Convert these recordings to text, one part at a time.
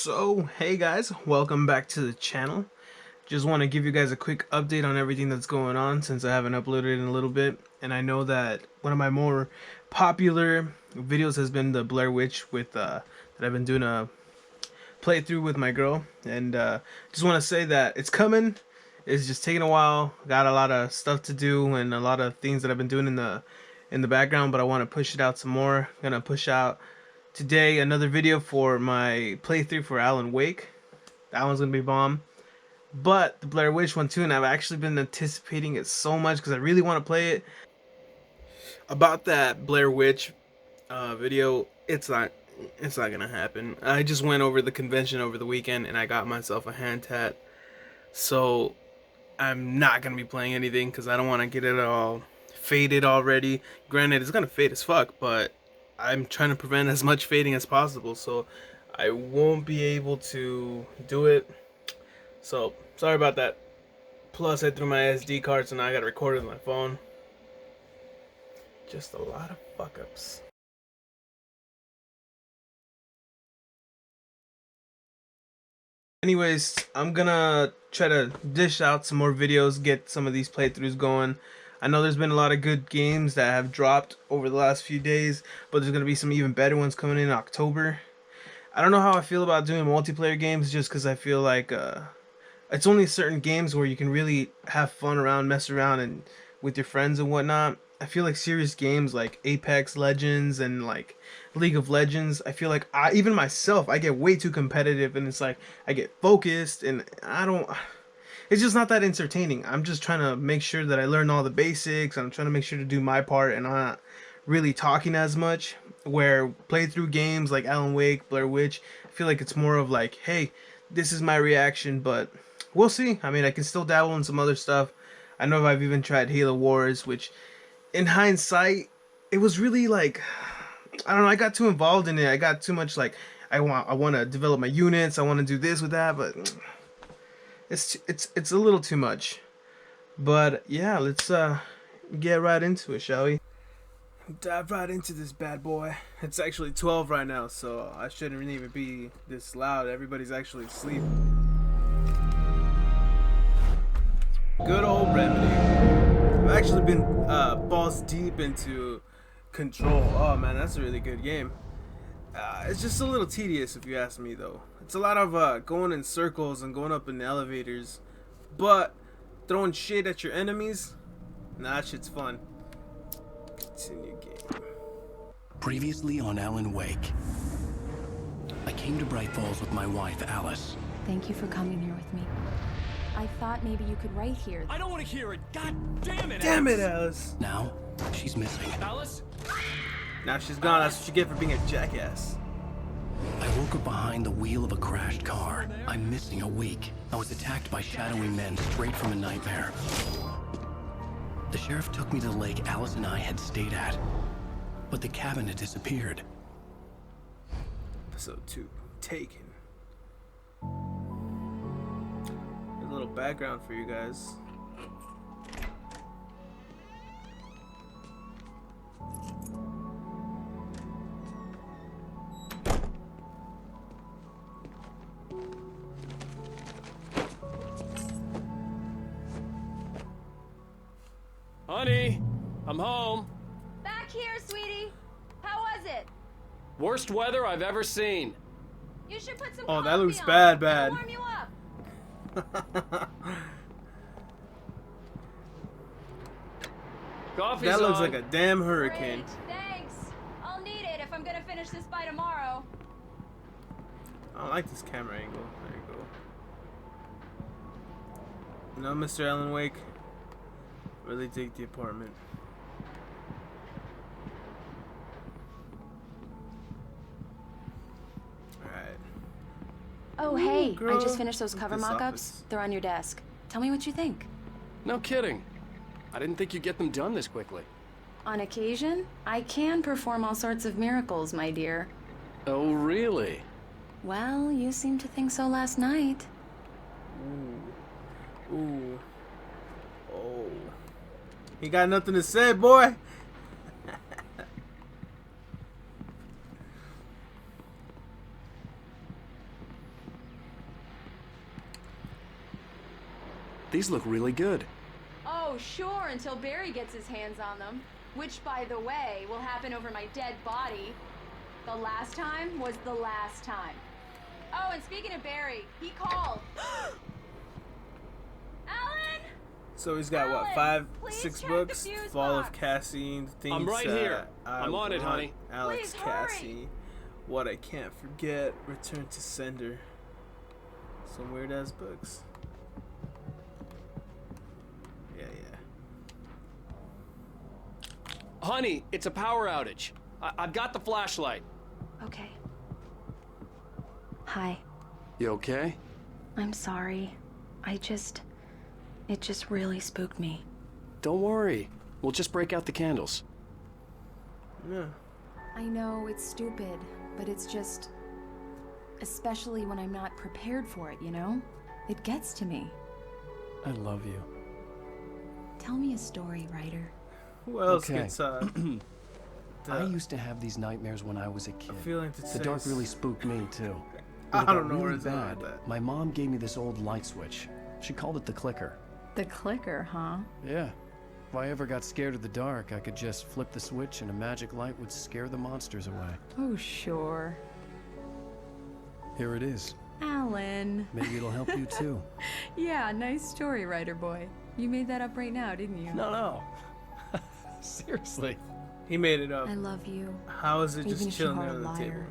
So, hey guys, welcome back to the channel. Just want to give you guys a quick update on everything that's going on since I haven't uploaded in a little bit. And I know that one of my more popular videos has been the Blair Witch that I've been doing a playthrough with my girl. And just want to say that it's coming. It's just taking a while. Got a lot of stuff to do and a lot of things that I've been doing in the background, but I want to push it out some more. Gonna push out today another video for my playthrough for Alan Wake. That one's gonna be bomb. But the Blair Witch one too, and I've actually been anticipating it so much because I really want to play it. About that Blair Witch video, it's not gonna happen. I just went over the convention over the weekend and I got myself a hand tat, so I'm not gonna be playing anything because I don't want to get it all faded already. Granted, it's gonna fade as fuck, but I'm trying to prevent as much fading as possible, so I won't be able to do it. So sorry about that. Plus, I threw my SD card, so now I gotta record it with my phone. Just a lot of fuck ups. Anyways, I'm gonna try to dish out some more videos, get some of these playthroughs going. I know there's been a lot of good games that have dropped over the last few days, but there's gonna be some even better ones coming in October. I don't know how I feel about doing multiplayer games just because I feel like it's only certain games where you can really have fun around, mess around, and with your friends and whatnot. I feel like serious games like Apex Legends and like League of Legends, I feel like even myself, I get way too competitive, and it's like I get focused, and I don't. It's just not that entertaining. I'm just trying to make sure that I learn all the basics. I'm trying to make sure to do my part, and I'm not really talking as much. Where playthrough games like Alan Wake, Blair Witch, I feel like it's more of like, hey, this is my reaction, but we'll see. I mean, I can still dabble in some other stuff. I know I've even tried Halo Wars, which in hindsight, it was really like, I don't know, I got too involved in it. I got too much like, I want to develop my units. I want to do this with that, but it's a little too much. But yeah, let's get right into it, shall we? Dive right into this bad boy. It's actually 12 right now, so I shouldn't really even be this loud. Everybody's actually asleep. Good old Remedy. I've actually been balls deep into Control. Oh man, that's a really good game. It's just a little tedious if you ask me though. It's a lot of going in circles and going up in elevators, but throwing shit at your enemies, nah, that shit's fun. Continue game. Previously on Alan Wake. I came to Bright Falls with my wife, Alice. Thank you for coming here with me. I thought maybe you could write here. I don't want to hear it. God damn it, Damn it, Alice. Now, she's missing. Alice? Now she's gone. That's what you get for being a jackass. I woke up behind the wheel of a crashed car. I'm missing a week. I was attacked by shadowy men straight from a nightmare. The sheriff took me to the lake Alice and I had stayed at, but the cabin had disappeared. Episode 2, Taken. A little background for you guys. Honey, I'm home. Back here, sweetie. How was it? Worst weather I've ever seen. You should put some Oh, that coffee looks on. bad. It'll warm you up. Coffee's That looks on. like a damn hurricane. Great, thanks. I'll need it if I'm gonna finish this by tomorrow. I don't like this camera angle. There you go. No, Mr. Alan Wake. Really dig the apartment. Alright. Oh, hey. girl. I just finished those Look cover at this mock-ups. office. They're on your desk. Tell me what you think. No kidding. I didn't think you'd get them done this quickly. On occasion, I can perform all sorts of miracles, my dear. Oh, really? Well, you seemed to think so last night. Ooh. Ooh. Oh. He got nothing to say, boy. These look really good. Oh, sure, until Barry gets his hands on them. Which, by the way, will happen over my dead body. The last time was the last time. Oh, and speaking of Barry, he called. Alan! So he's got what, Alan, 5, please 6 check books? the fuse Fall of box. Cassian, things. I'm right here. I I'm on it, Want, honey. Alex Please hurry. Cassie. What I Can't Forget. Return to Sender. Some weird ass books. Yeah. Honey, it's a power outage. I've got the flashlight. Okay. Hi. You okay? I'm sorry. It just really spooked me. Don't worry. We'll just break out the candles. Yeah. I know it's stupid, but it's just... Especially when I'm not prepared for it, you know? It gets to me. I love you. Tell me a story, writer. Who else Okay. gets I used to have these nightmares when I was a kid. feeling to The say dark really spooked me too. I When it don't got know where really it's going with bad, that. my mom gave me this old light switch. She called it the clicker. The clicker, huh? Yeah. If I ever got scared of the dark, I could just flip the switch and a magic light would scare the monsters away. Oh, sure. Here it is. Alan. Maybe it'll help you too. Yeah, nice story, writer boy. You made that up right now, didn't you? No. Seriously. He made it up. I love you. How is it Even just if you chilling are there a on the table? liar.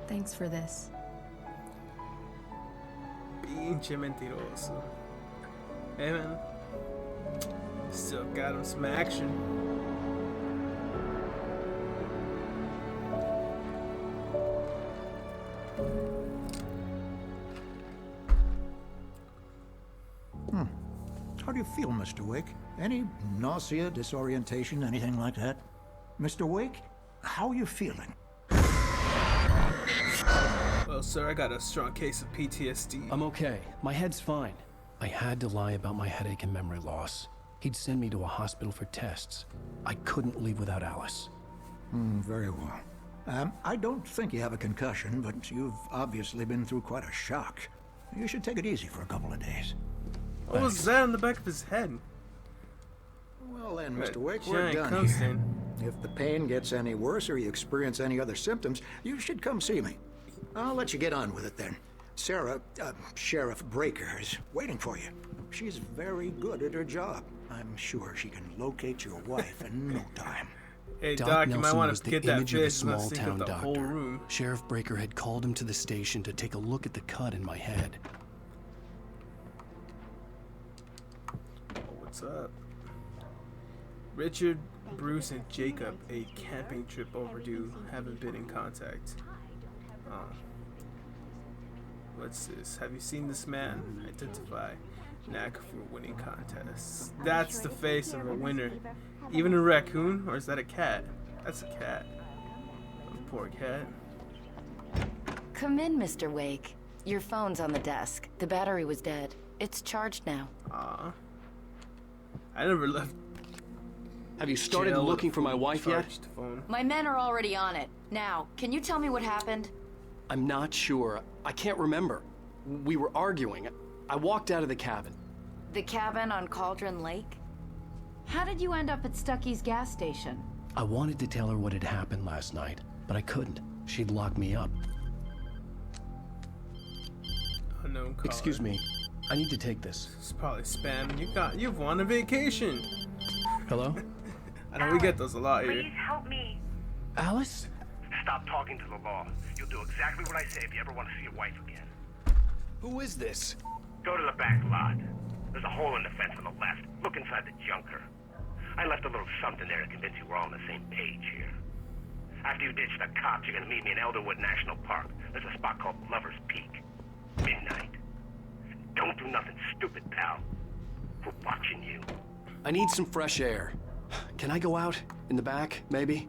Thanks for this. Pinche mentiroso. Hey man. Still got him some action. How do you feel, Mr. Wake? Any nausea, disorientation, anything like that? Mr. Wake, how are you feeling? Well, sir, I got a strong case of PTSD. I'm okay. My head's fine. I had to lie about my headache and memory loss. He'd send me to a hospital for tests. I couldn't leave without Alice. Very well. I don't think you have a concussion, but you've obviously been through quite a shock. You should take it easy for a couple of days. What was that on the back of his head? Well then, That Mr. Wake, we're giant done cum here. stain. If the pain gets any worse or you experience any other symptoms, you should come see me. I'll let you get on with it then. Sarah, Sheriff Breaker, is waiting for you. She's very good at her job. I'm sure she can locate your wife in no time. Hey, Doc Doc, you might Nelson want was to the get that image of a fish and not small stink up town the whole doctor. room. Sheriff Breaker had called him to the station to take a look at the cut in my head. Oh, what's up? Richard, Bruce, and Jacob, a camping trip overdue, haven't been in contact. Oh. What's this? Have you seen this man? Identify. Knack for winning contests. That's the face of a winner. Even a raccoon? Or is that a cat? That's a cat. Oh, poor cat. Come in, Mr. Wake. Your phone's on the desk. The battery was dead. It's charged now. Aw. I never left. Have you started jail with looking a for my fully wife yet? charged phone. My men are already on it. Now, can you tell me what happened? I'm not sure. I can't remember. We were arguing. I walked out of the cabin. The cabin on Cauldron Lake? How did you end up at Stucky's gas station? I wanted to tell her what had happened last night, but I couldn't. She'd lock me up. Unknown caller. Excuse me. I need to take this. It's probably spam. You've won a vacation. Hello? I know we get those a lot here. Please help me. Alice? Stop talking to the law. You'll do exactly what I say if you ever want to see your wife again. Who is this? Go to the back lot. There's a hole in the fence on the left. Look inside the junker. I left a little something there to convince you we're all on the same page here. After you ditch the cops, you're gonna meet me in Elderwood National Park. There's a spot called Lover's Peak. Midnight. Don't do nothing stupid, pal. We're watching you. I need some fresh air. Can I go out? In the back, maybe?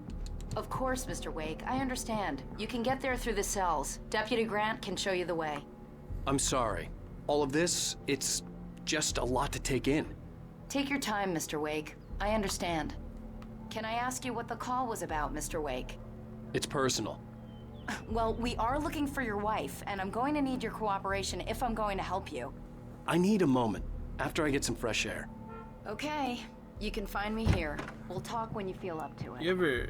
Of course, Mr. Wake. I understand. You can get there through the cells. Deputy Grant can show you the way. I'm sorry. All of this, it's just a lot to take in. Take your time, Mr. Wake. I understand. Can I ask you what the call was about, Mr. Wake? It's personal. Well, we are looking for your wife, and I'm going to need your cooperation if I'm going to help you. I need a moment. after I get some fresh air. Okay, you can find me here. We'll talk when you feel up to it. You ever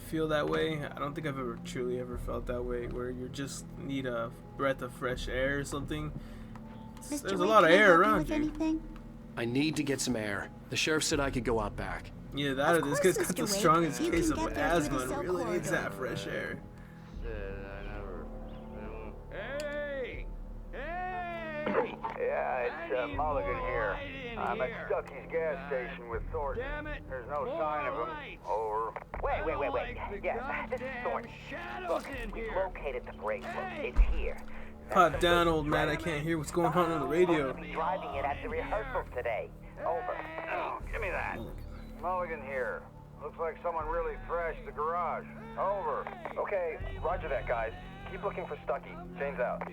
feel that way? I don't think I've ever truly ever felt that way, where you just need a breath of fresh air or something. There's a lot of air around you. I need to get some air. The sheriff said I could go out back. Yeah, that or this guy's got the strongest case of asthma and really needs that fresh air. Hey! Hey! Yeah, it's Mulligan here. I'm at Stucky's gas station with Thornton. There's no sign of him. Over. Wait. Yeah, this is Thornton. Look, we located the break room. It's here. Pot down, old man. I can't hear what's going on the radio. Driving it at the rehearsal today. Over. Oh, give me that. Mulligan here. Looks like someone really thrashed the garage. Over. Okay, roger that, guys. Keep looking for Stucky. James out.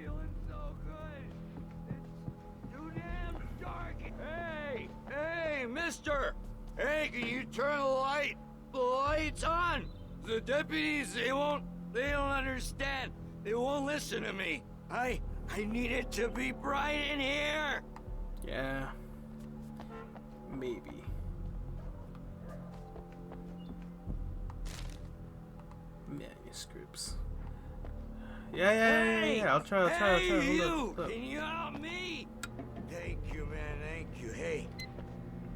Hey, mister! Hey, can you turn the lights on? The deputies, they don't understand. They won't listen to me. I need it to be bright in here. Yeah. Maybe. Manuscripts. Yeah. I'll try. Hey, Look. can you help me? Thank you, man, thank you. Hey,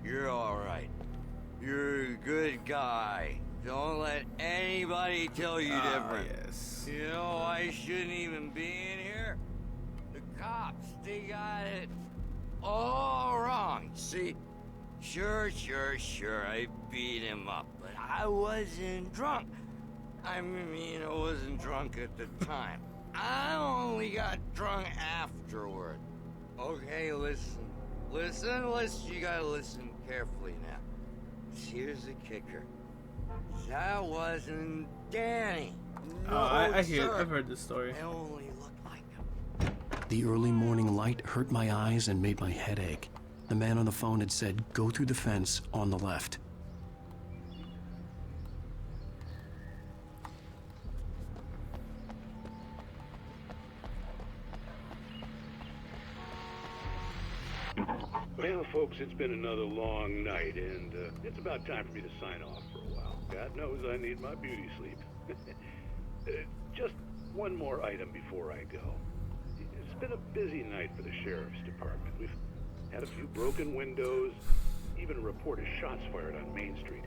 you're all right. You're a good guy. Don't let anybody tell you different. Yes. You know, I shouldn't even be in here. The cops, they got it all wrong. See, sure, I beat him up, but I wasn't drunk. I mean, I wasn't drunk at the time. I only got drunk afterward. Okay, listen, you gotta listen carefully now. Here's the kicker. That wasn't Danny. No, I hear. sir. I've heard this story. I only look like him. The early morning light hurt my eyes and made my head ache. The man on the phone had said, go through the fence on the left. Well, folks, it's been another long night, and it's about time for me to sign off for a while. God knows I need my beauty sleep. Just one more item before I go. It's been a busy night for the sheriff's department. We've had a few broken windows, even a report of shots fired on Main Street.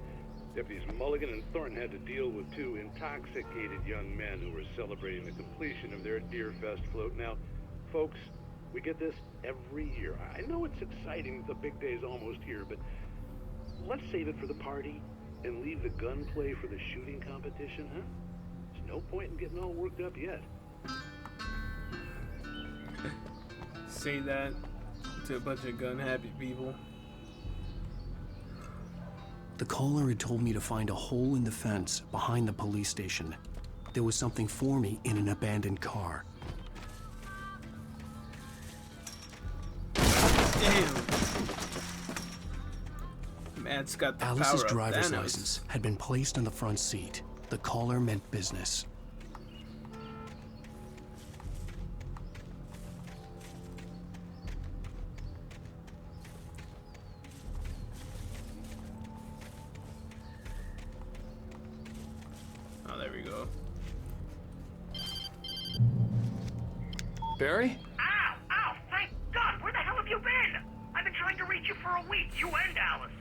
Deputies Mulligan and Thornton had to deal with two intoxicated young men who were celebrating the completion of their Deerfest float. Now, folks, we get this every year. I know it's exciting, the big day's almost here, but let's save it for the party and leave the gunplay for the shooting competition, huh? There's no point in getting all worked up yet. Say that to a bunch of gun-happy people. The caller had told me to find a hole in the fence behind the police station. There was something for me in an abandoned car. Damn. Matt's got the Alice's power of driver's Thanos. license had been placed on the front seat. The caller meant business. Oh, there we go. Barry? Ow! Thank God! Where the hell have you been? I've been trying to reach you for a week, you and Alice.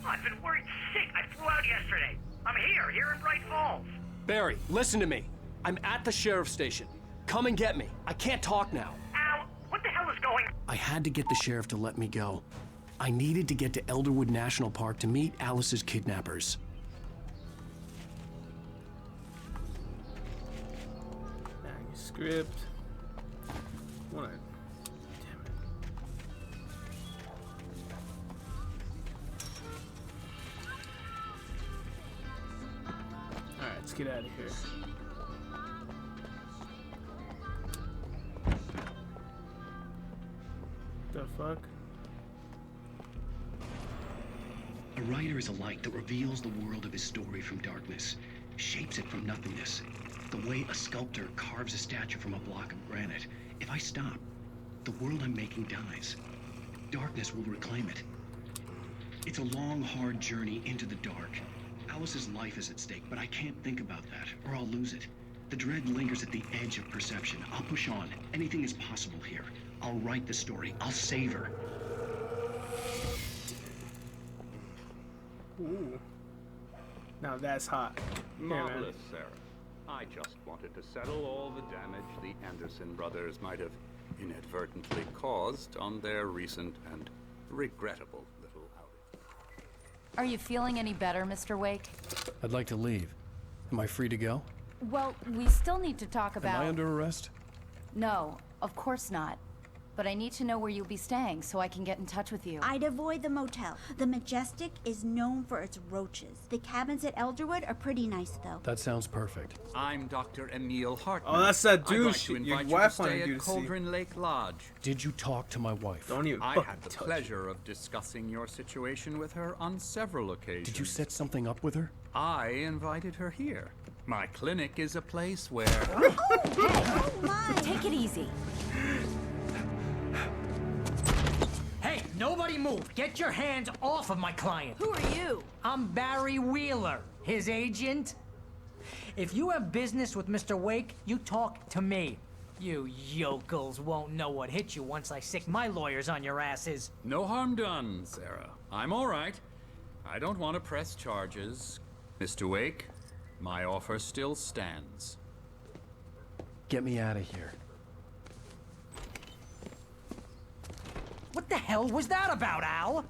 I've been worried sick. I flew out yesterday. I'm here in Bright Falls. Barry, listen to me. I'm at the sheriff's station. Come and get me. I can't talk now. Al, what the hell is going on? I had to get the sheriff to let me go. I needed to get to Elderwood National Park to meet Alice's kidnappers. Manuscript. What? Damn it. Alright, let's get out of here. The fuck? A writer is a light that reveals the world of his story from darkness, shapes it from nothingness. The way a sculptor carves a statue from a block of granite. If I stop, the world I'm making dies. Darkness will reclaim it. It's a long, hard journey into the dark. Alice's life is at stake, but I can't think about that, or I'll lose it. The dread lingers at the edge of perception. I'll push on. Anything is possible here. I'll write the story. I'll save her. Ooh. Now that's hot. Marvelous, Sarah. I just wanted to settle all the damage the Anderson brothers might have inadvertently caused on their recent and regrettable little outing. Are you feeling any better, Mr. Wake? I'd like to leave. Am I free to go? Well, we still need to talk about... Am I under arrest? No, of course not. But I need to know where you'll be staying so I can get in touch with you. I'd avoid the motel. The Majestic is known for its roaches. The cabins at Elderwood are pretty nice, though. That sounds perfect. I'm Dr. Emil Hartman. Oh, that's that I'd douche like to invite your you wife to wanted stay you at to see. Cauldron Lake Lodge. Did you talk to my wife? Don't you? I had the pleasure of discussing your situation with her on several occasions. Did you set something up with her? I invited her here. My clinic is a place where... Oh my! Take it easy. Hey, nobody move! Get your hands off of my client! Who are you? I'm Barry Wheeler, his agent. If you have business with Mr. Wake, you talk to me. You yokels won't know what hit you once I sick my lawyers on your asses. No harm done, Sarah. I'm all right. I don't want to press charges. Mr. Wake, my offer still stands. Get me out of here. What the hell was that about, Al?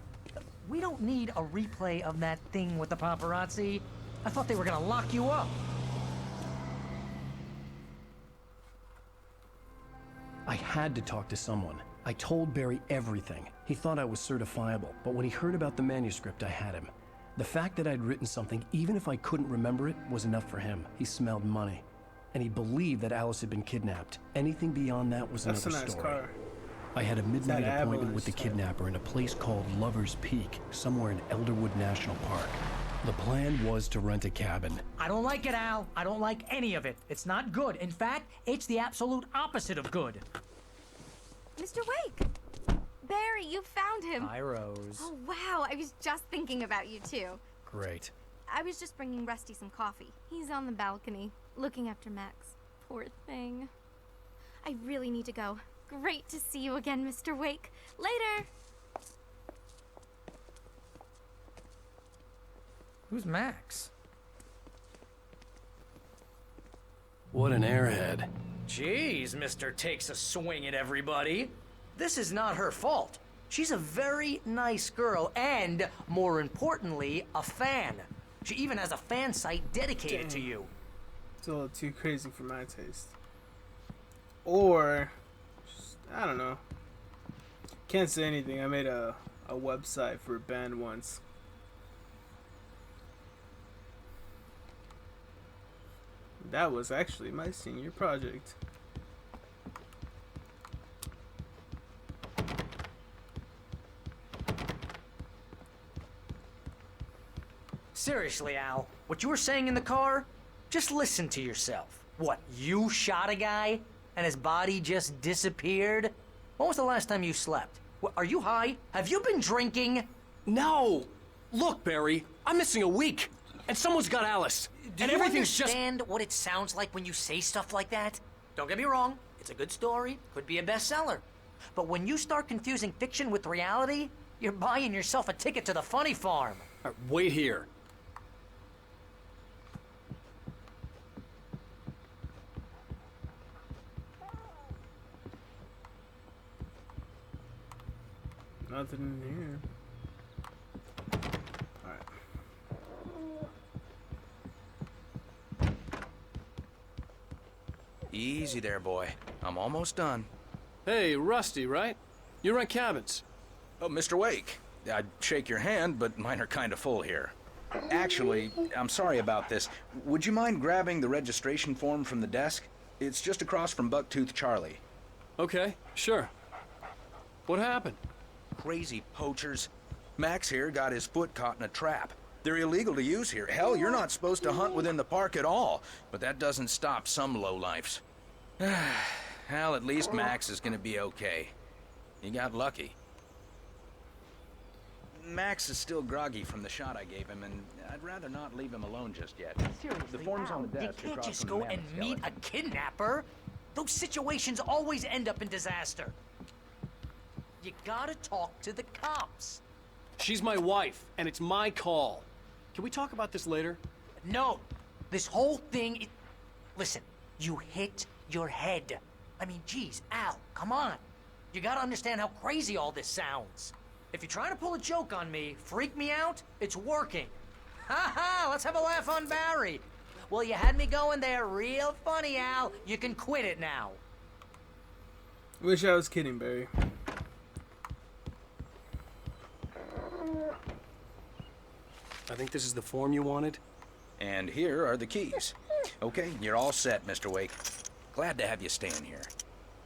We don't need a replay of that thing with the paparazzi. I thought they were gonna lock you up. I had to talk to someone. I told Barry everything. He thought I was certifiable, but when he heard about the manuscript, I had him. The fact that I'd written something, even if I couldn't remember it, was enough for him. He smelled money. And he believed that Alice had been kidnapped. Anything beyond that was That's another a nice story. car. I had a midnight that appointment with the Avalanche kidnapper in a place called Lover's Peak, somewhere in Elderwood National Park. The plan was to rent a cabin. I don't like it, Al. I don't like any of it. It's not good. In fact, it's the absolute opposite of good. Mr. Wake! Barry, you found him. Hi, Rose. Oh, wow. I was just thinking about you, too. Great. I was just bringing Rusty some coffee. He's on the balcony, looking after Max. Poor thing. I really need to go. Great to see you again, Mr. Wake. Later! Who's Max? What an airhead. Jeez, Mr. Takes a swing at everybody. This is not her fault. She's a very nice girl and, more importantly, a fan. She even has a fan site dedicated to you. It's a little too crazy for my taste. Or, I don't know. Can't say anything. I made a website for a band once. That was actually my senior project. Seriously, Al, what you were saying in the car? Just listen to yourself. What, you shot a guy and his body just disappeared? When was the last time you slept? What, are you high? Have you been drinking? No! Look, Barry, I'm missing a week, and someone's got Alice. Do and you everything's understand what it sounds like when you say stuff like that? Don't get me wrong, it's a good story, could be a bestseller. But when you start confusing fiction with reality, you're buying yourself a ticket to the funny farm. Wait here. Nothing in here. Alright. Easy there, boy. I'm almost done. Hey, Rusty, right? You rent cabins. Oh, Mr. Wake. I'd shake your hand, but mine are kind of full here. Actually, I'm sorry about this. Would you mind grabbing the registration form from the desk? It's just across from Bucktooth Charlie. Okay, sure. What happened? Crazy poachers. Max here got his foot caught in a trap. They're illegal to use here. Hell, you're not supposed to hunt within the park at all. But that doesn't stop some lowlifes. Well, at least Max is gonna be okay. He got lucky. Max is still groggy from the shot I gave him, and I'd rather not leave him alone just yet. Seriously, The form's on the Al, desk you can't across just from go the and mammoth meet a skeleton. kidnapper. Those situations always end up in disaster. You gotta talk to the cops. She's my wife, and it's my call. Can we talk about this later? No, this whole thing. Listen, you hit your head. I mean, geez, Al, come on. You gotta understand how crazy all this sounds. If you're trying to pull a joke on me, freak me out, it's working. Ha ha, let's have a laugh on Barry. Well, you had me going there real funny, Al. You can quit it now. Wish I was kidding, Barry. I think this is the form you wanted. And here are the keys. Okay, you're all set, Mr. Wake. Glad to have you staying here.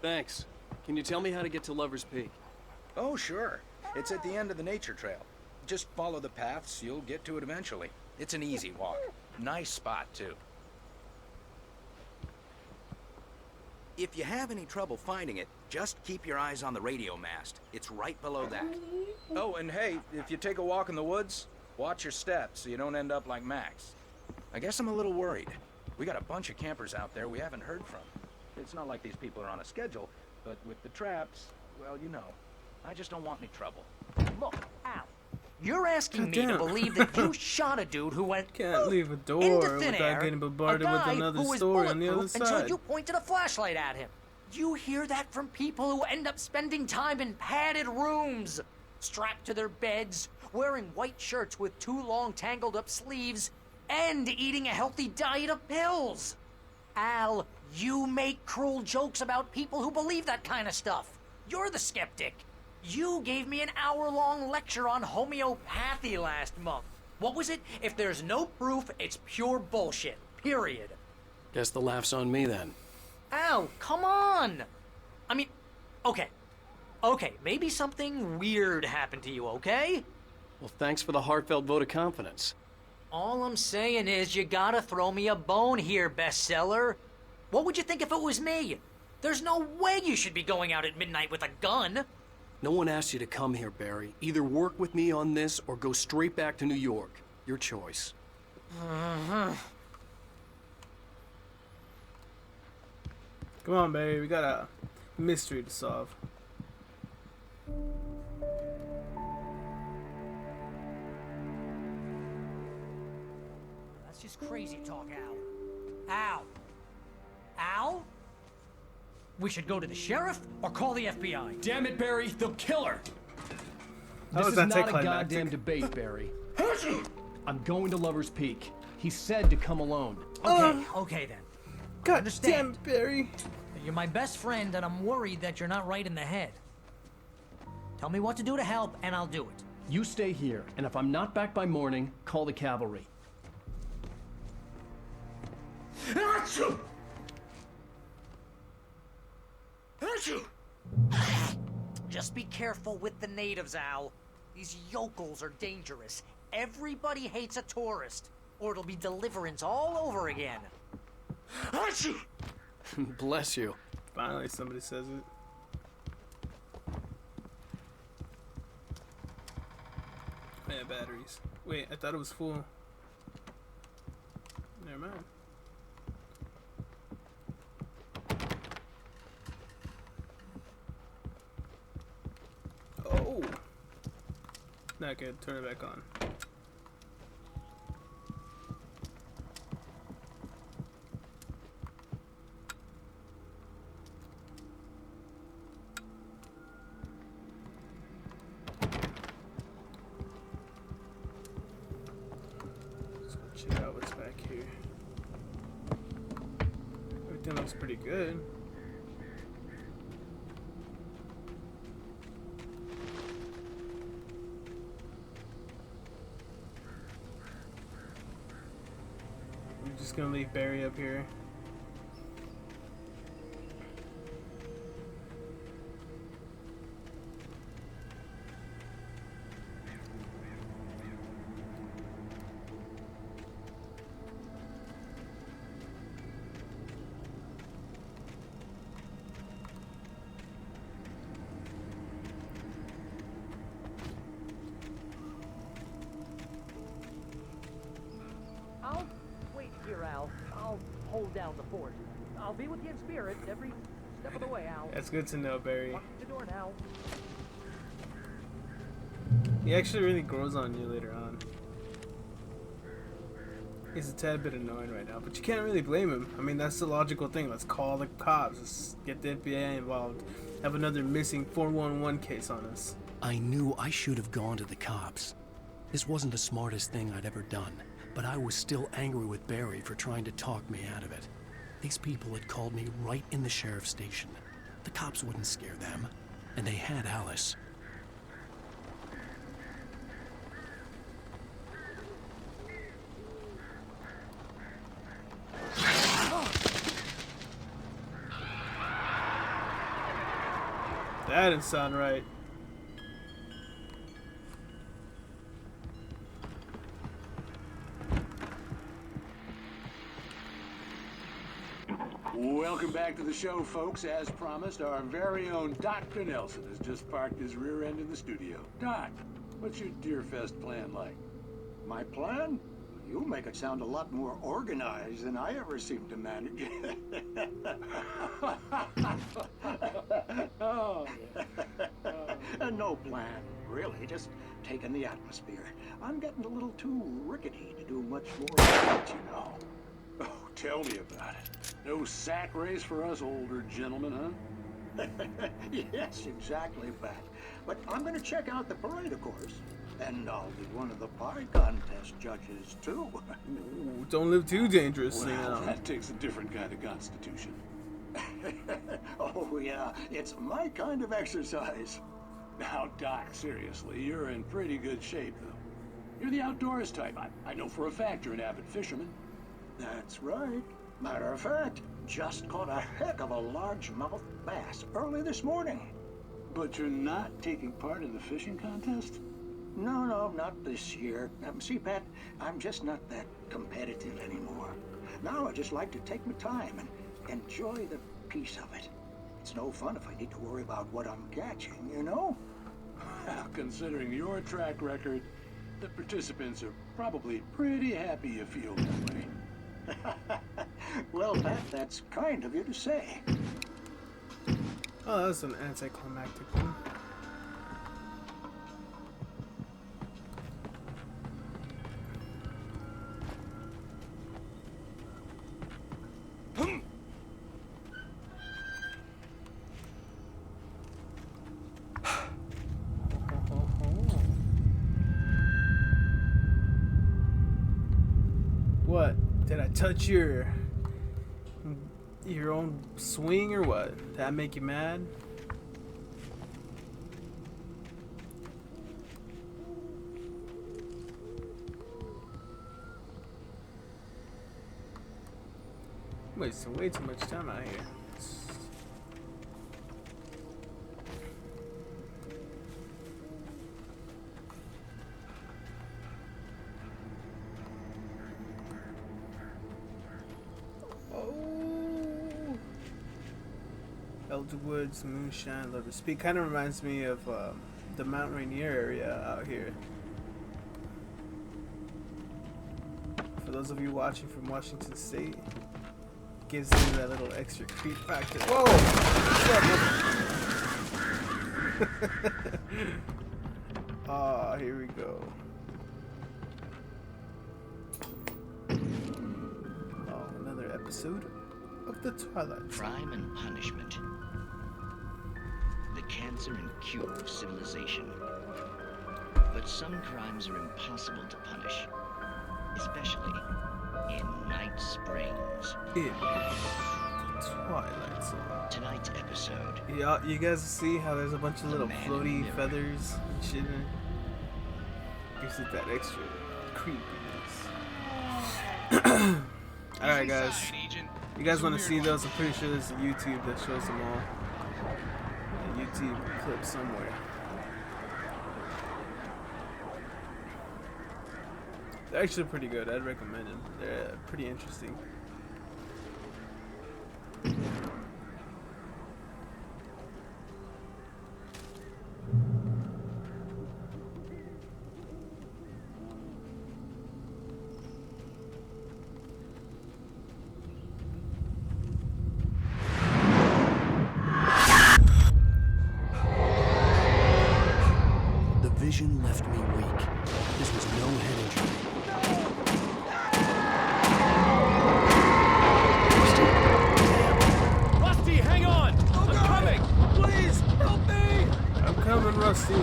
Thanks. Can you tell me how to get to Lover's Peak? Oh, sure. It's at the end of the nature trail. Just follow the paths, you'll get to it eventually. It's an easy walk. Nice spot, too. If you have any trouble finding it, just keep your eyes on the radio mast. It's right below that. Oh, and hey, if you take a walk in the woods, watch your steps so you don't end up like Max. I guess I'm a little worried. We got a bunch of campers out there we haven't heard from. It's not like these people are on a schedule, but with the traps, well, you know. I just don't want any trouble. Look, Al, you're asking me to Goddamn. believe that you shot a dude who went Can't leave a door into thin without air, getting bombarded a with guy another who was story on the other bulletproof until side. you pointed a flashlight at him. You hear that from people who end up spending time in padded rooms, strapped to their beds, wearing white shirts with too long tangled up sleeves, and eating a healthy diet of pills. Al, you make cruel jokes about people who believe that kind of stuff. You're the skeptic. You gave me an hour-long lecture on homeopathy last month. What was it? If there's no proof, it's pure bullshit. Period. Guess the laugh's on me then. Al, come on! I mean, okay. Okay, maybe something weird happened to you, okay? Well, thanks for the heartfelt vote of confidence. All I'm saying is you gotta throw me a bone here, bestseller. What would you think if it was me? There's no way you should be going out at midnight with a gun. No one asked you to come here, Barry. Either work with me on this or go straight back to New York. Your choice. Come on, Barry. We got a mystery to solve. That's just crazy talk, Al. Al? Al? We should go to the sheriff or call the FBI. Damn it, Barry, they'll kill her. How This was is that not a anticlimactic? goddamn debate, Barry. I'm going to Lover's Peak. He said to come alone. Okay then. God Understand. damn it, Barry. You're my best friend, and I'm worried that you're not right in the head. Tell me what to do to help, and I'll do it. You stay here, and if I'm not back by morning, call the cavalry. Just be careful with the natives, Al. These yokels are dangerous. Everybody hates a tourist, or it'll be deliverance all over again. Bless you. Finally, somebody says it. Man, batteries. Wait, I thought it was full. Never mind. Oh. Not good. Turn it back on. Let's check out what's back here. Everything looks pretty good. I'm just gonna leave Barry up here. hold down the fort. I'll be with you in spirit every step of the way, Al. That's good to know, Barry. Watch the door now. He actually really grows on you later on. He's a tad bit annoying right now, but you can't really blame him. I mean, that's the logical thing. Let's call the cops. Let's get the FBI involved. Have another missing 411 case on us. I knew I should have gone to the cops. This wasn't the smartest thing I'd ever done, but I was still angry with Barry for trying to talk me out of it. These people had called me right in the sheriff's station. The cops wouldn't scare them, and they had Alice. That didn't sound right. Welcome back to the show, folks. As promised, our very own Dr. Nelson has just parked his rear end in the studio. Doc, what's your Deerfest plan like? My plan? You make it sound a lot more organized than I ever seem to manage. Oh. No plan, really. Just taking the atmosphere. I'm getting a little too rickety to do much more, you know. Oh, tell me about it. No sack race for us older gentlemen, huh? Yes, exactly, Pat. But I'm going to check out the parade, of course. And I'll be one of the pie contest judges, too. Ooh, don't live too dangerous, you know. That takes a different kind of constitution. Oh, yeah. It's my kind of exercise. Now, Doc, seriously, you're in pretty good shape, though. You're the outdoors type. I know for a fact you're an avid fisherman. That's right. Matter of fact, just caught a heck of a largemouth bass early this morning. But you're not taking part in the fishing contest? No, not this year. See, Pat, I'm just not that competitive anymore. Now I just like to take my time and enjoy the peace of it. It's no fun if I need to worry about what I'm catching, you know? Well, considering your track record, the participants are probably pretty happy you feel that way. Well, Pat, that's kind of you to say. Oh, that was an anticlimactic one. What? Did I touch your own swing or what? Did that make you mad? I'm wasting way too much time out here. Elderwoods, Moonshine, Lover's Peak. Kind of reminds me of the Mount Rainier area out here. For those of you watching from Washington State, gives you that little extra creep factor. Whoa! What's up? Ah, here we go. Oh, another episode of the Twilight. Crime and punishment. The cancer and cure of civilization. But some crimes are impossible to punish, especially in Night Springs. In Twilight Zone. Tonight's episode. Yeah, you guys see how there's a bunch of little floaty feathers and shit in it? Gives it that extra creepiness. Alright guys, you guys want to see those? I'm pretty sure there's a YouTube that shows them all. A YouTube clip somewhere. They're actually pretty good. I'd recommend them. They're pretty interesting. vision left me weak. This was no head injury. Rusty, hang on! I'm coming! Please, help me! I'm coming, Rusty.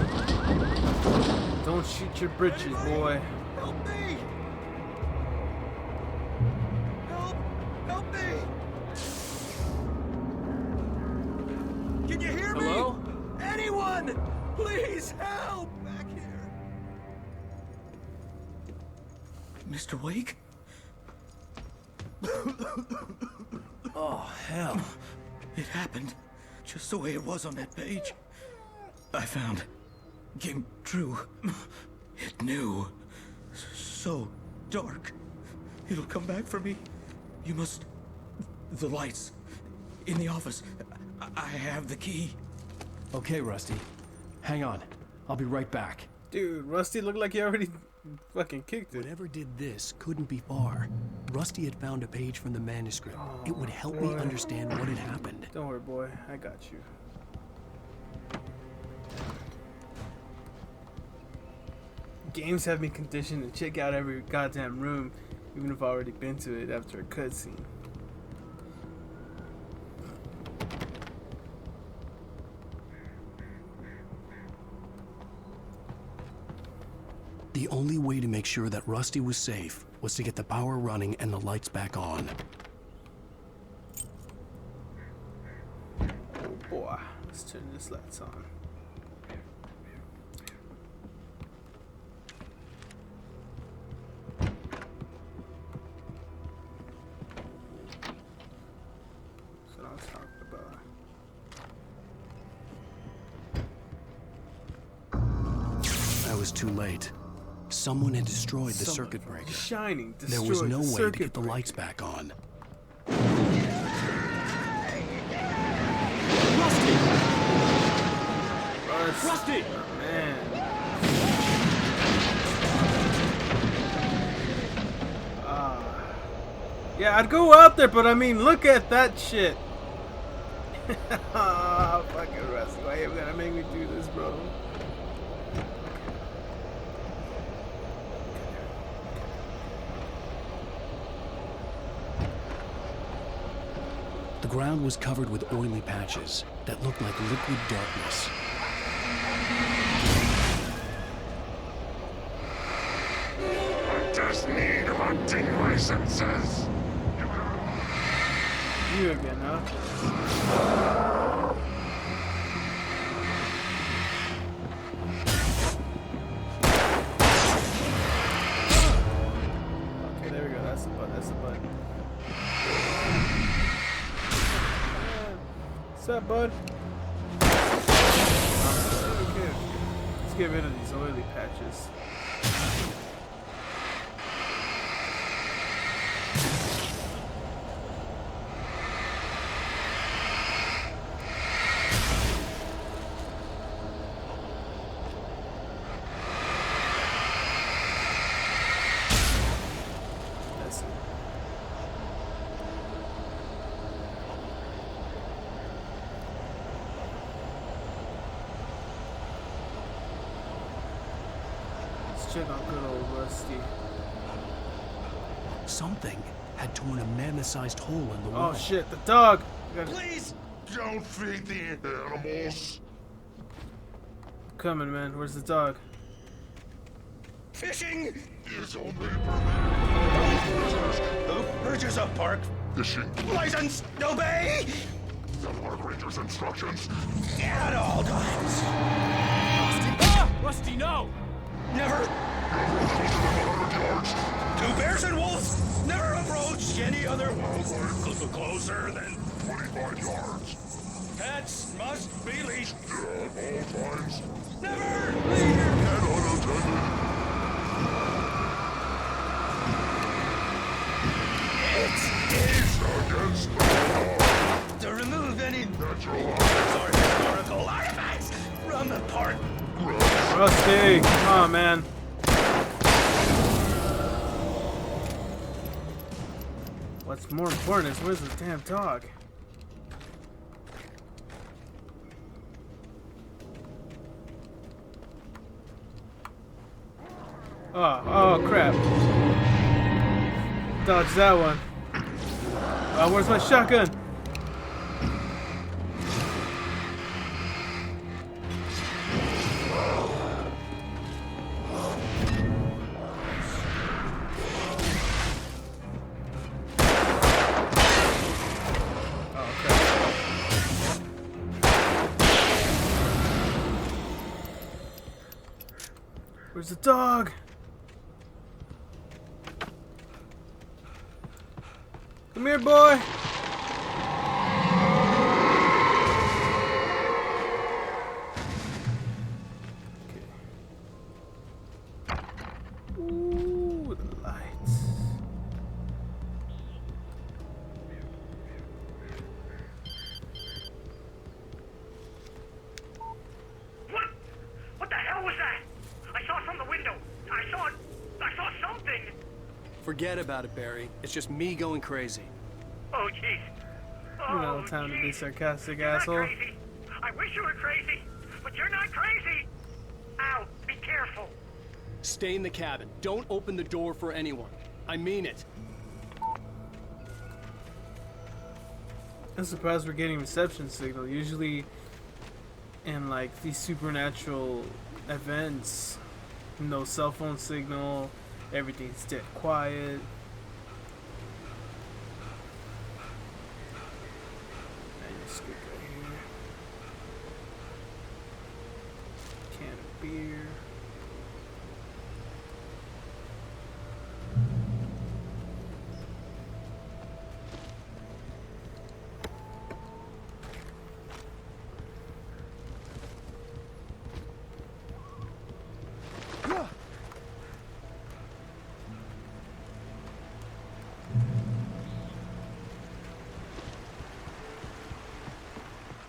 Don't shoot your britches, boy. Help me! Help me! Can you hear me? Hello? Anyone! Please help! Back here. Mr. Wake? Oh, hell. It happened just the way it was on that page. I found. Came true. It knew. So dark. It'll come back for me. You must... The lights. In the office. I have the key. Okay, Rusty. Hang on. I'll be right back. Dude, Rusty looked like he already fucking kicked it. Whatever did this couldn't be far. Rusty had found a page from the manuscript. It would help me understand what had happened. Don't worry, boy. I got you. Games have me conditioned to check out every goddamn room, even if I've already been to it after a cutscene. The only way to make sure that Rusty was safe was to get the power running and the lights back on. Oh boy, let's turn this lights on. That's what I was talking about. I was too late. Someone had destroyed the circuit breaker. Shining, there was no way to get the lights back on. Rusty! Man. Yeah, I'd go out there, but I mean, look at that shit. Oh, fucking Rusty, why are you gonna make me do this, bro? The ground was covered with oily patches that looked like liquid darkness. I just need hunting licenses. You again, huh? Okay, there we go. That's the button. That's the button. What's up, bud? Okay. Let's get rid of these oily patches. That's it. Let's check on good old Rusty. Something had torn a mammoth-sized hole in the wall. Oh shit, the dog! Please don't feed the animals. Coming, man. Where's the dog? Fishing is only permitted. Who purchase a park fishing license? Obey the park ranger's instructions at all times. Rusty, no! Never closer than 100 yards. 2 bears and wolves never approach any other wildlife closer than 25 yards. Pets must be leashed at all times. Never leave your pet unattended. It is against the law to remove any natural objects or historical artifacts from the park. Rusty! Come on, man. What's more important is where's the damn dog? Oh crap. Dodge that one. Oh, where's my shotgun? Where's the dog? Come here, boy. Ooh, the lights. What the hell was that? I saw from the window. I saw something. Forget about it, Barry. It's just me going crazy. Oh, jeez. No time to be sarcastic, asshole. Crazy. I wish you were crazy, but you're not crazy. Ow, be careful. Stay in the cabin. Don't open the door for anyone. I mean it. I'm surprised we're getting reception signal. Usually in like these supernatural events, no cell phone signal, everything's dead quiet. Scoop right here. Can of beer.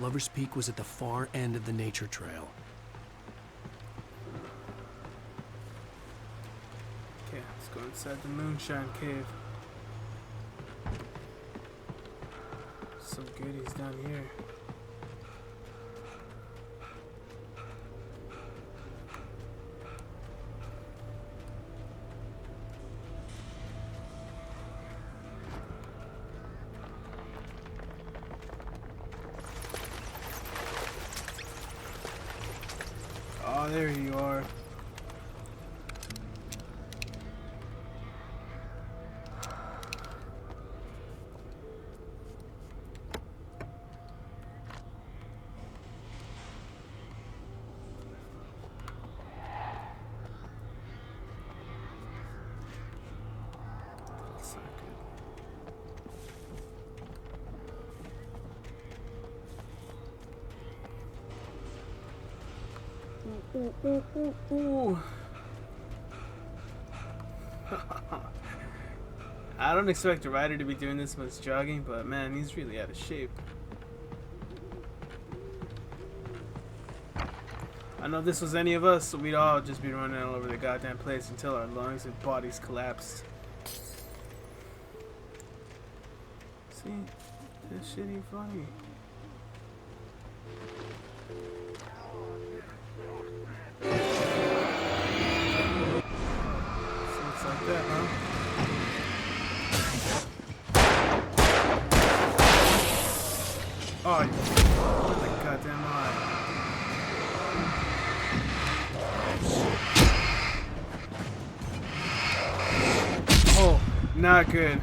Lover's Peak was at the far end of the nature trail. Okay, let's go inside the Moonshine Cave. Some goodies down here. Oh, there you are. That's not good. Ooh. I don't expect a rider to be doing this much jogging, but man, he's really out of shape. I know if this was any of us, so we'd all just be running all over the goddamn place until our lungs and bodies collapsed. See? This shit ain't funny. Like that, huh? Oh, you're the goddamn eye. Oh, not good.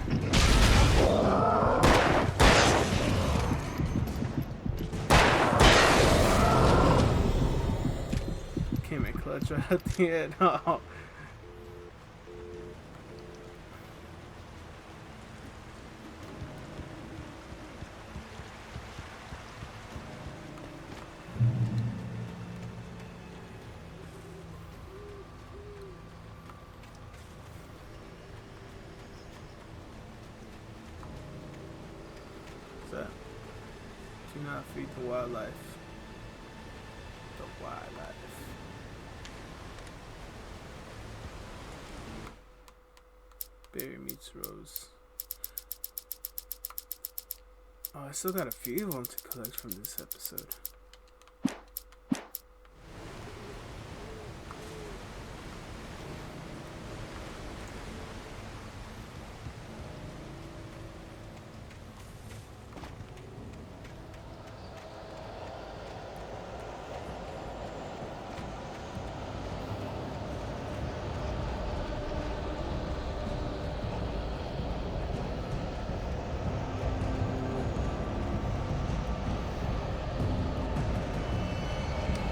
Came in clutch right at the end. Oh. That? Do not feed the wildlife. The wildlife. Barry meets Rose. Oh, I still got a few of them to collect from this episode.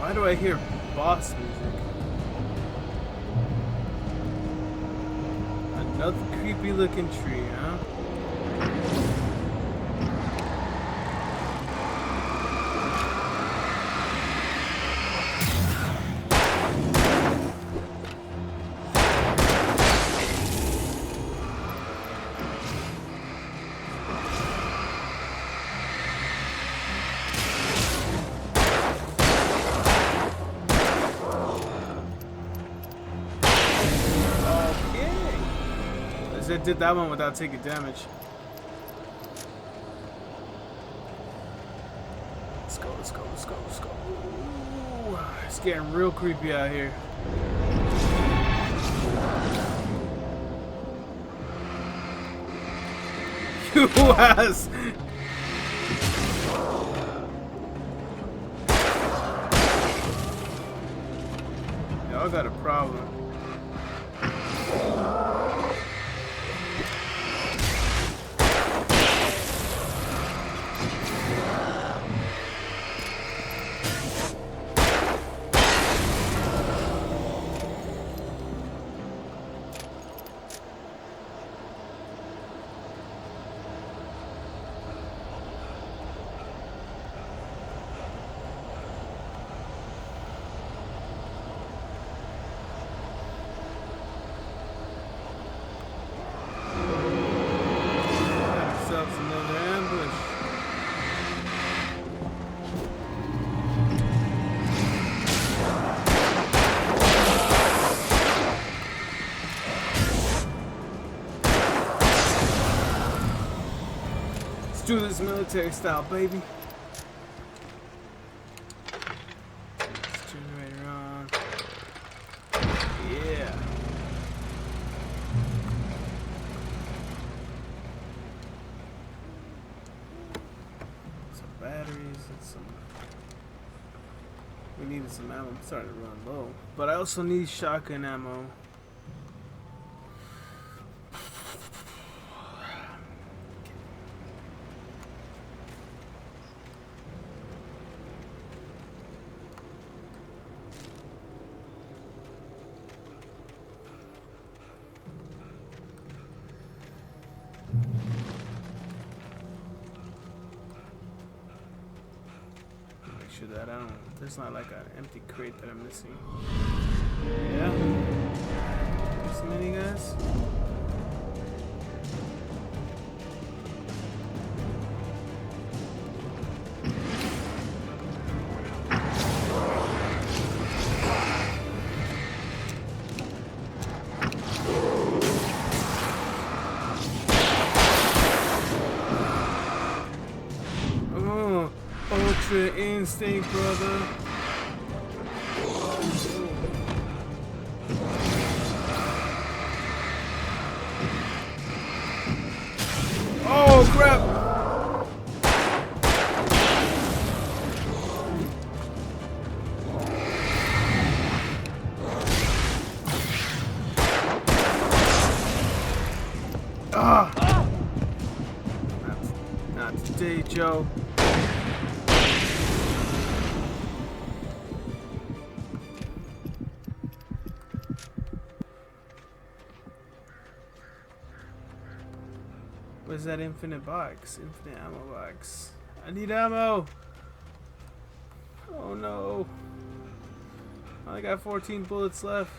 Why do I hear boss music? Another creepy looking tree, huh? It did that one without taking damage. Let's go, let's go, let's go, let's go. Ooh, it's getting real creepy out here. Who has? Y'all got a problem. Do this military style, baby. Let's generator on. Yeah. Some batteries and some. We needed some ammo. I'm starting to run low, but I also need shotgun ammo. Sure that I don't. There's not like an empty crate that I'm missing. Yeah. This many guys. Ultra instinct, brother. Oh crap! Ah! Not today, Joe. Where's that infinite box? Infinite ammo box. I need ammo! Oh no. I got 14 bullets left.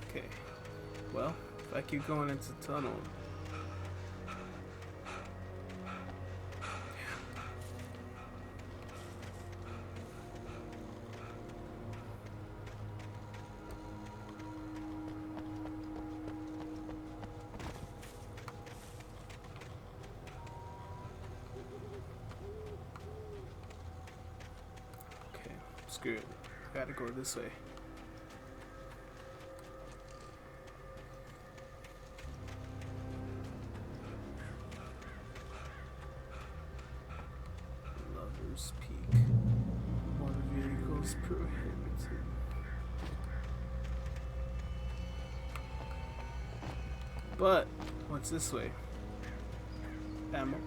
Okay. Well, if I keep going into the tunnel. Screw it. Gotta go this way. Lover's Peak. Motor vehicles. Use prohibited. But what's this way? Ammo.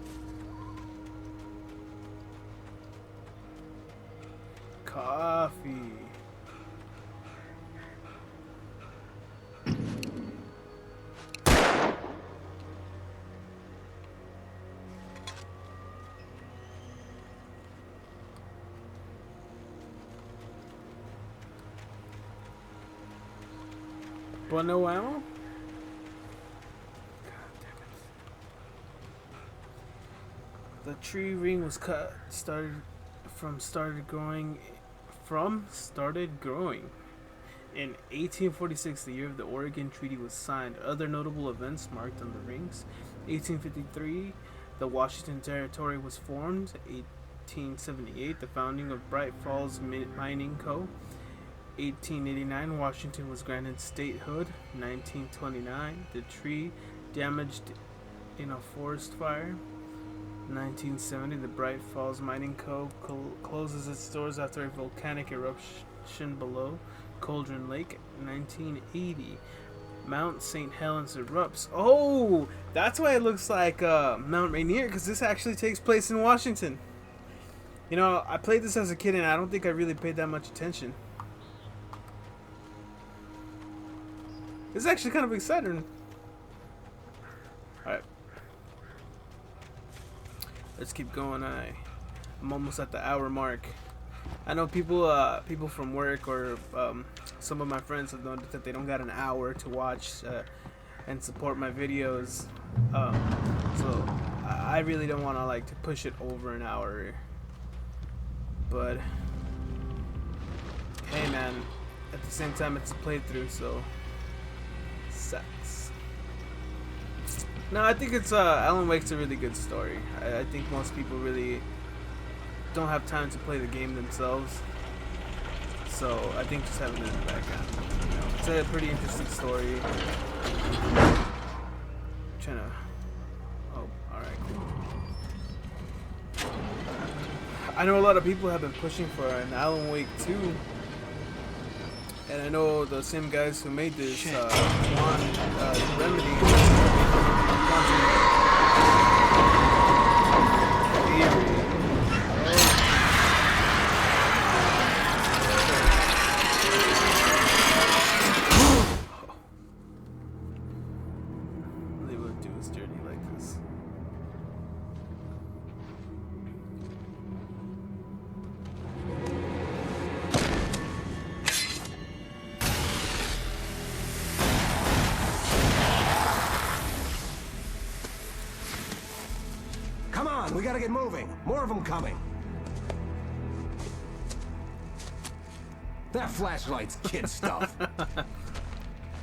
Coffee. But no ammo? God damn it. The tree ring was cut, started growing. In 1846, the year of the Oregon Treaty was signed. Other notable events marked on the rings. 1853, the Washington Territory was formed. 1878, the founding of Bright Falls Mining Co. 1889, Washington was granted statehood. 1929, the tree damaged in a forest fire. 1970, the Bright Falls Mining Co. closes its doors after a volcanic eruption below Cauldron Lake. 1980, Mount St. Helens erupts. Oh, that's why it looks like Mount Rainier, because this actually takes place in Washington. You know, I played this as a kid and I don't think I really paid that much attention. This is actually kind of exciting. Alright. Let's keep going. I'm almost at the hour mark. I know people from work or some of my friends have noticed that they don't got an hour to watch and support my videos. So I really don't want to to push it over an hour. But hey man, at the same time it's a playthrough, so sucks. No, I think it's Alan Wake's a really good story. I think most people really don't have time to play the game themselves, so I think just having it in the background, you know, it's a pretty interesting story. Oh, alright, cool. I know a lot of people have been pushing for an Alan Wake 2, and I know the same guys who made this want Remedy. They would do his journey like this. Come on, we gotta get moving. More of them coming. That flashlight's kid stuff.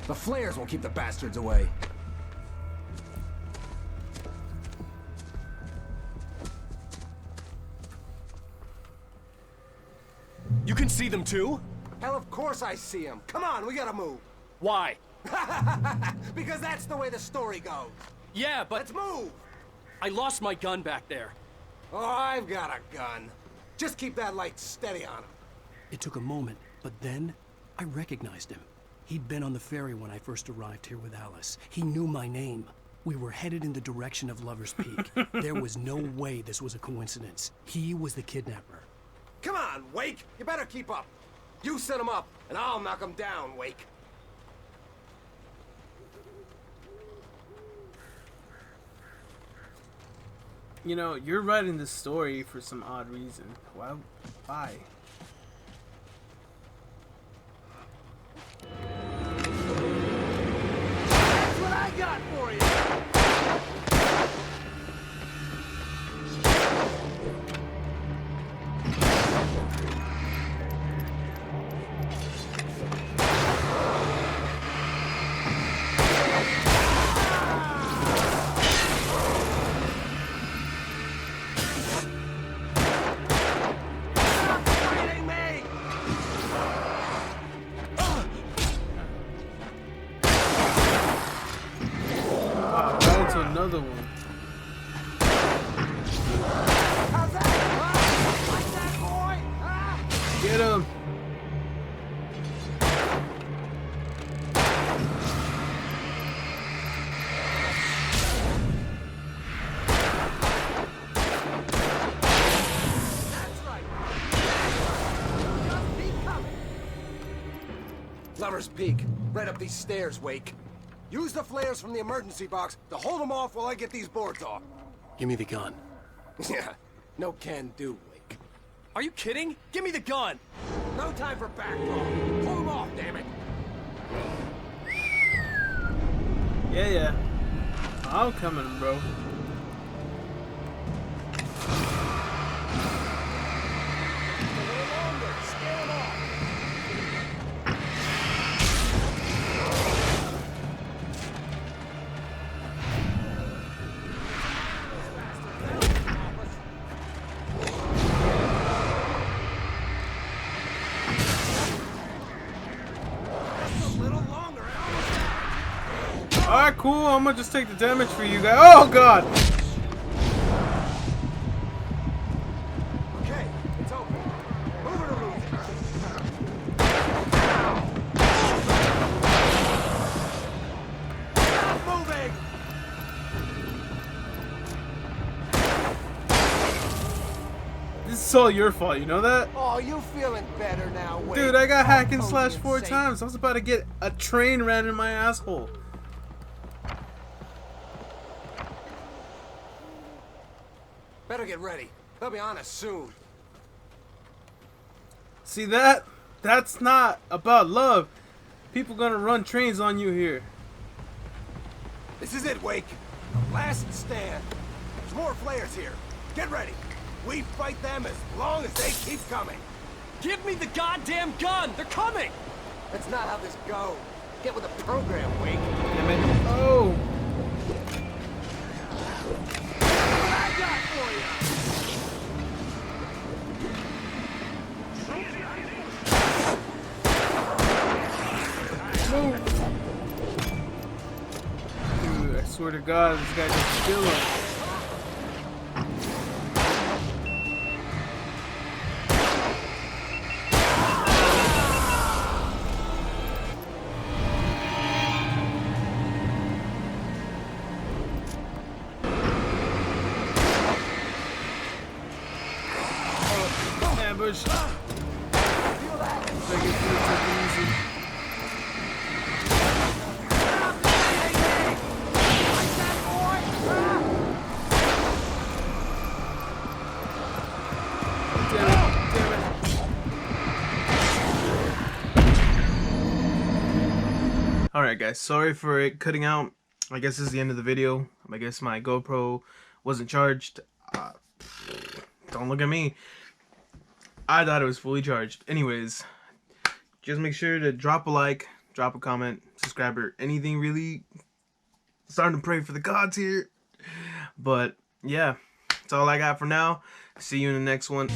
The flares will keep the bastards away. You can see them too? Hell, of course I see them. Come on, we gotta move. Why? Because that's the way the story goes. Yeah, but... Let's move! I lost my gun back there. Oh, I've got a gun. Just keep that light steady on him. It took a moment, but then I recognized him. He'd been on the ferry when I first arrived here with Alice. He knew my name. We were headed in the direction of Lover's Peak. There was no way this was a coincidence. He was the kidnapper. Come on, Wake! You better keep up. You set him up, and I'll knock him down, Wake. You know, you're writing this story for some odd reason. Why? That's what I got for you! Another one. How's that? Like that, boy? Get him! him. Lover's Peak, right up these stairs, Wake. Use the flares from the emergency box to hold them off while I get these boards off. Give me the gun. Yeah, no can do, Wake. Are you kidding? Give me the gun! No time for back talk. Pull them off, damn it. Yeah. I'm coming, bro. Alright, cool. I'm gonna just take the damage for you guys. Oh, God! Okay, it's open. Move it or lose it. Stop moving! This is all your fault, you know that? Oh, you feeling better now, Wake? Dude, I got hack and Oh, slash you're 4 insane. times. I was about to get a train ran in my asshole. Better get ready. They'll be on us soon. See that? That's not about love. People gonna run trains on you here. This is it, Wake. The last stand. There's more flares here. Get ready. We fight them as long as they keep coming. Give me the goddamn gun! They're coming! That's not how this goes. Get with the program, Wake. Damn it. Oh. What I got for you? Move. Dude, I swear to God, this guy just killed him. Ambush. Take it easy. Alright guys, sorry for it cutting out. I guess this is the end of the video. I guess my GoPro wasn't charged. Don't look at me. I thought it was fully charged. Anyways, just make sure to drop a like, drop a comment, subscribe, or anything really. Starting to pray for the gods here. But yeah, that's all I got for now. See you in the next one.